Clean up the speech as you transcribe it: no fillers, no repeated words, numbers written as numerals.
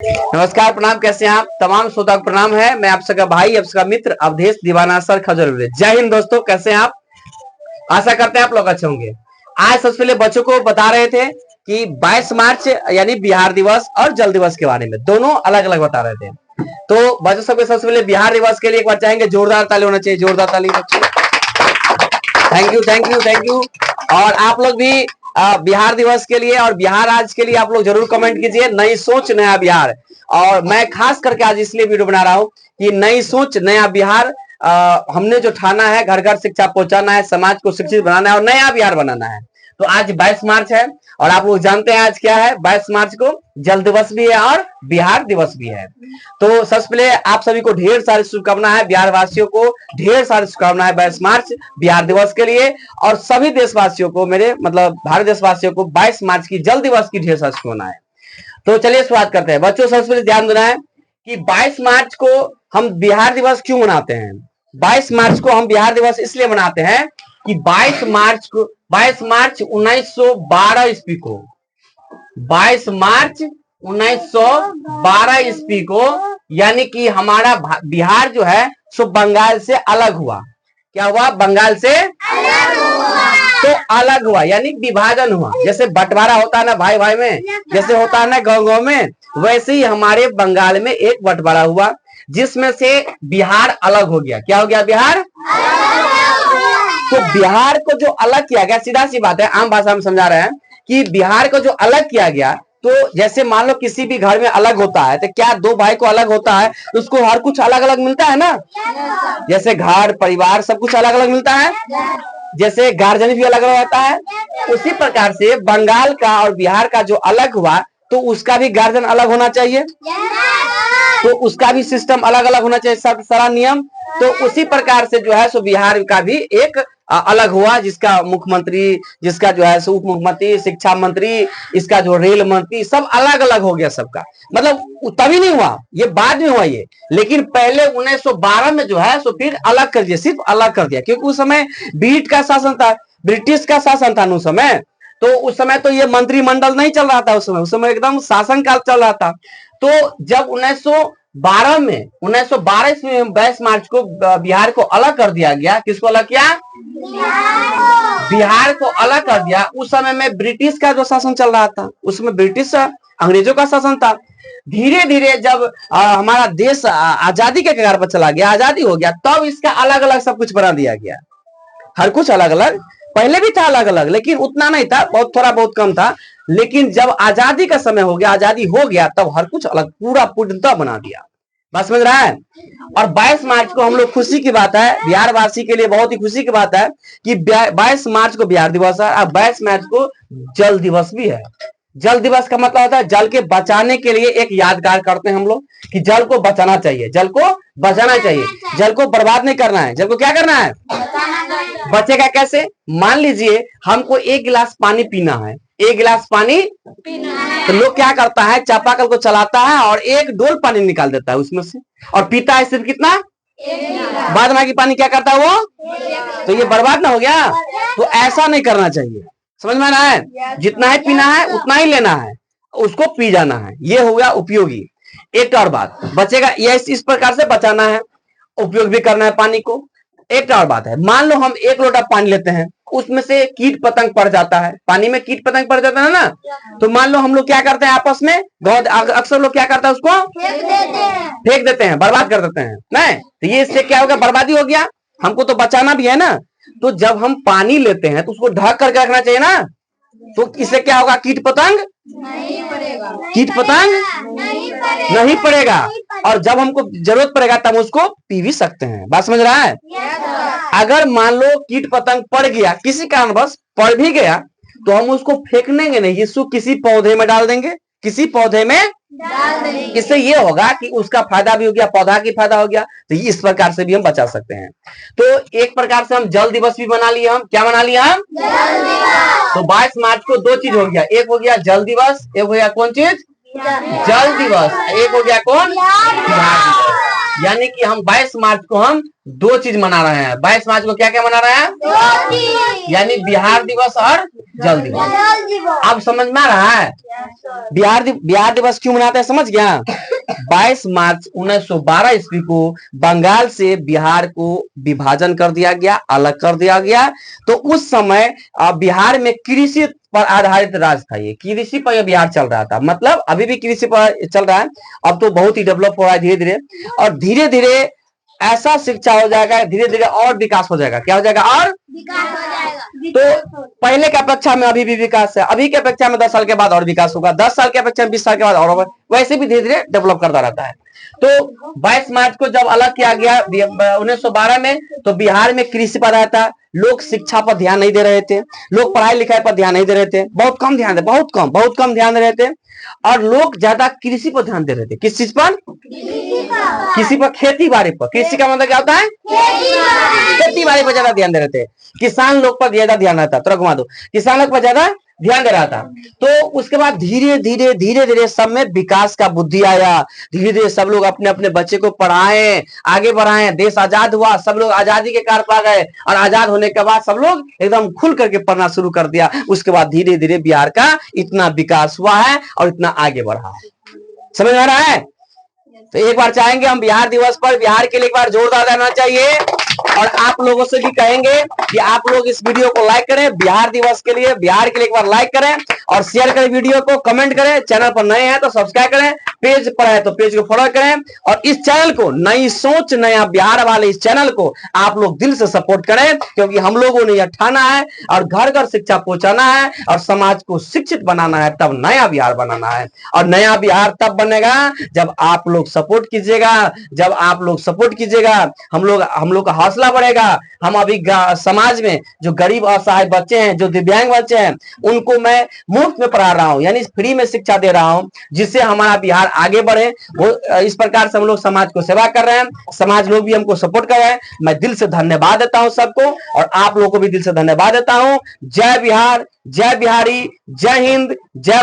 नमस्कार, प्रणाम। कैसे हैं आप? तमाम श्रोता को प्रणाम है। मैं आप सबका भाई, आप सबका मित्र अवधेश दीवाना सर खजूर। जय हिंद दोस्तों, कैसे हैं आप? आशा करते हैं आप लोग अच्छे होंगे। आज सबसे पहले बच्चों को बता रहे थे कि 22 मार्च यानी बिहार दिवस और जल दिवस के बारे में दोनों अलग अलग बता रहे थे। तो बच्चों सबके सबसे पहले बिहार दिवस के लिए एक बार चाहेंगे जोरदार ताली होना चाहिए। जोरदार ताली बच्चों। Thank you, thank you, thank you. और आप लोग भी बिहार दिवस के लिए और बिहार राज्य के लिए आप लोग जरूर कमेंट कीजिए, नई सोच नया बिहार। और मैं खास करके आज इसलिए वीडियो बना रहा हूं कि नई सोच नया बिहार हमने जो ठाना है, घर घर शिक्षा पहुंचाना है, समाज को शिक्षित बनाना है और नया बिहार बनाना है। तो आज 22 मार्च है और आप लोग जानते हैं आज क्या है। 22 मार्च को जल दिवस भी है और बिहार दिवस भी है। तो सबसे पहले आप सभी को ढेर सारी शुभकामनाएं, बिहार वासियों को ढेर सारी शुभकामनाएं 22 मार्च बिहार दिवस के लिए। और सभी देशवासियों को, मेरे मतलब भारत देशवासियों को 22 मार्च की जल दिवस की ढेर सारी शुभकामनाएं। तो चलिए शुरुआत करते हैं। बच्चों सबसे पहले ध्यान देना है कि 22 मार्च को हम बिहार दिवस क्यों मनाते हैं। 22 मार्च को हम बिहार दिवस इसलिए मनाते हैं कि 22 मार्च 1912 ईस्वी को 22 मार्च 1912 ईस्वी को यानी कि हमारा बिहार जो है सो बंगाल से अलग हुआ। क्या हुआ? बंगाल से अलग हुआ। तो अलग हुआ यानी विभाजन हुआ। जैसे बंटवारा होता है ना भाई भाई में, जैसे होता है ना गांव गांव में, वैसे ही हमारे बंगाल में एक बंटवारा हुआ जिसमें से बिहार अलग हो गया। क्या हो गया? बिहार। तो बिहार को जो अलग किया गया, सीधा सी बात है, आम भाषा में समझा रहे हैं कि बिहार को जो अलग किया गया, तो जैसे मान लो किसी भी घर में अलग होता है, तो क्या दो भाई को अलग होता है तो उसको हर कुछ अलग अलग मिलता है ना। जैसे घर परिवार सब कुछ अलग अलग मिलता है, जैसे गार्जियन भी अलग अलग होता है, उसी प्रकार से बंगाल का और बिहार का जो अलग हुआ तो उसका भी गार्जियन अलग होना चाहिए, तो उसका भी सिस्टम अलग अलग होना चाहिए, सब सारा नियम। तो उसी प्रकार से जो है सो बिहार का भी एक अलग हुआ, जिसका मुख्यमंत्री, जिसका जो है सो उप मुख्यमंत्री, शिक्षा मंत्री, इसका जो रेल मंत्री, सब अलग अलग हो गया सबका। मतलब तभी नहीं हुआ, ये बाद में हुआ ये। लेकिन पहले 1912 में जो है सो फिर अलग कर दिया, सिर्फ अलग कर दिया, क्योंकि उस समय ब्रिटिश का शासन था, ब्रिटिश का शासन था उस समय। तो उस समय तो ये मंत्रिमंडल नहीं चल रहा था, उस समय एकदम शासन काल चल रहा था। तो जब 1912 में 22 मार्च को बिहार को अलग कर दिया गया। किसको अलग किया? बिहार को अलग कर दिया। उस समय में ब्रिटिश का जो शासन चल रहा था, उसमें ब्रिटिश अंग्रेजों का शासन था। धीरे धीरे जब हमारा देश आजादी के कगार पर चला गया, आजादी हो गया, तब इसका अलग अलग सब कुछ बना दिया गया। हर कुछ अलग अलग, पहले भी था अलग अलग, लेकिन उतना नहीं था, बहुत थोड़ा बहुत कम था। लेकिन जब आजादी का समय हो गया, आजादी हो गया, तब हर कुछ अलग पूरा पूर्णतः बना दिया। बात समझ रहा है? और 22 मार्च को हम लोग, खुशी की बात है, बिहार वासी के लिए बहुत ही खुशी की बात है कि 22 मार्च को बिहार दिवस है और 22 मार्च को जल दिवस भी है। जल दिवस का मतलब होता है जल के बचाने के लिए एक यादगार करते हैं हम लोग कि जल को बचाना चाहिए, जल को बचाना चाहिए, जल को बर्बाद नहीं करना है। जल को क्या करना है? बचेगा कैसे? मान लीजिए हमको 1 गिलास पानी पीना है, 1 गिलास पानी तो लोग क्या करता है, चापाकल को चलाता है और 1 डोल पानी निकाल देता है उसमें से और पीता है सिर्फ कितना? बाद में पानी क्या करता है वो? तो ये बर्बाद ना हो गया। तो ऐसा नहीं करना चाहिए, समझ में आ रहा है? जितना ही पीना है उतना ही लेना है, उसको पी जाना है। ये हो गया उपयोगी। एक और बात, बचेगा ये इस प्रकार से बचाना है, उपयोग भी करना है पानी को। एक और बात है, मान लो हम 1 लोटा पानी लेते हैं, उसमें से कीट पतंग पड़ जाता है, पानी में कीट पतंग पड़ जाता है ना, तो मान लो हम लोग क्या करते हैं आपस में, अक्सर लोग क्या करता है, उसको फेंक देते हैं, बर्बाद कर देते हैं। नहीं, तो ये इससे क्या होगा? बर्बादी हो गया। हमको तो बचाना भी है ना। तो जब हम पानी लेते हैं तो उसको ढक करके रखना चाहिए ना। तो इससे क्या होगा? कीट पतंग नहीं पड़ेगा, कीट पतंग नहीं पड़ेगा। और जब हमको जरूरत पड़ेगा तब उसको पी भी सकते हैं। बात समझ रहा है? अगर मान लो कीट पतंग पड़ गया, किसी कारणवश पड़ भी गया, तो हम उसको फेंकनेंगे नहीं, इसको किसी पौधे में डाल देंगे, किसी पौधे में डाल देंगे। इससे ये होगा कि उसका फायदा भी हो गया, पौधा की फायदा हो गया। तो इस प्रकार से भी हम बचा सकते हैं। तो एक प्रकार से हम जल दिवस भी बना लिया। हम क्या बना लिया? हम जल दिवस। तो 22 मार्च को 2 चीज हो गया, एक हो गया जल दिवस, एक हो गया कौन चीज? जल दिवस। एक हो गया कौन? बिहार दिवस। यानी कि हम 22 मार्च को हम दो चीज मना रहे हैं। 22 मार्च को क्या क्या मना रहे हैं? दो चीज, यानी बिहार दिवस और जल दिवस। अब समझ में आ रहा है बिहार दिवस क्यों मनाते हैं? समझ गया? 22 मार्च 1912 ईस्वी को बंगाल से बिहार को विभाजन कर दिया गया, अलग कर दिया गया। तो उस समय बिहार में कृषि पर आधारित राज्य था। ये कृषि पर बिहार चल रहा था, मतलब अभी भी कृषि पर चल रहा है। अब तो बहुत ही डेवलप हो रहा है धीरे धीरे, और धीरे धीरे ऐसा शिक्षा हो जाएगा, धीरे धीरे और विकास हो जाएगा। क्या हो जाएगा? और विकास हो जाएगा। तो पहले की अपेक्षा में अभी भी विकास है, अभी की अपेक्षा में 10 साल के बाद और विकास होगा, 10 साल की अपेक्षा में 20 साल के बाद और होगा, वैसे भी धीरे धीरे डेवलप करता रहता है। तो 22 मार्च को जब अलग किया गया 1912 में, तो बिहार में कृषि पर रहता, लोग शिक्षा पर ध्यान नहीं दे रहे थे, लोग पढ़ाई लिखाई पर ध्यान नहीं दे रहे थे, बहुत कम ध्यान दे, बहुत कम ध्यान दे रहे थे, और लोग ज्यादा कृषि पर ध्यान दे रहे थे। किस चीज पर? कृषि पर, खेती बाड़ी पर। कृषि का मतलब क्या होता है? खेती बाड़ी पर ज्यादा ध्यान दे रहे थे। किसान लोग पर ज्यादा ध्यान रहता, तुरंत घुमा दो, किसान लोग पर ज्यादा ध्यान दे रहा था। तो उसके बाद धीरे धीरे सब में विकास का बुद्धि आया, धीरे धीरे सब लोग अपने अपने बच्चे को पढ़ाएं, आगे बढ़ाएं, देश आजाद हुआ, सब लोग आजादी के कार पा गए, और आजाद होने के बाद सब लोग एकदम खुल करके पढ़ना शुरू कर दिया। उसके बाद धीरे धीरे बिहार का इतना विकास हुआ है और इतना आगे बढ़ा है। समझ में आ रहा है? तो एक बार चाहेंगे हम बिहार दिवस पर बिहार के लिए एक बार जोरदार देना चाहिए, और आप लोगों से भी कहेंगे कि आप लोग इस वीडियो को लाइक करें, बिहार दिवस के लिए, बिहार के लिए एक बार लाइक करें और शेयर करें वीडियो को, कमेंट करें। चैनल पर नए हैं तो सब्सक्राइब करें, पेज पर है तो पेज को फॉलो करें, और इस चैनल को, नई सोच नया बिहार वाले इस चैनल को आप लोग दिल से सपोर्ट करें, क्योंकि हम लोगों ने यह ठाना है और घर घर शिक्षा पहुंचाना है और समाज को शिक्षित बनाना है, तब नया बिहार बनाना है। और नया बिहार तब बनेगा जब आप लोग सपोर्ट कीजिएगा, जब आप लोग सपोर्ट कीजिएगा, हम लोग का हौसला बढ़ेगा। हम अभी समाज में जो गरीब असहाय बच्चे हैं, जो दिव्यांग बच्चे हैं, उनको मैं मुफ्त में पढ़ा रहा हूं, यानी फ्री में शिक्षा दे रहा हूं, जिससे हमारा बिहार आगे बढ़े। वो इस प्रकार से हम लोग समाज को सेवा कर रहे हैं, समाज लोग भी हमको सपोर्ट कर रहे हैं। मैं दिल से धन्यवाद देता हूं सबको, और आप लोगों को भी दिल से धन्यवाद देता हूं। जय बिहार, जय बिहारी, जय हिंद, जय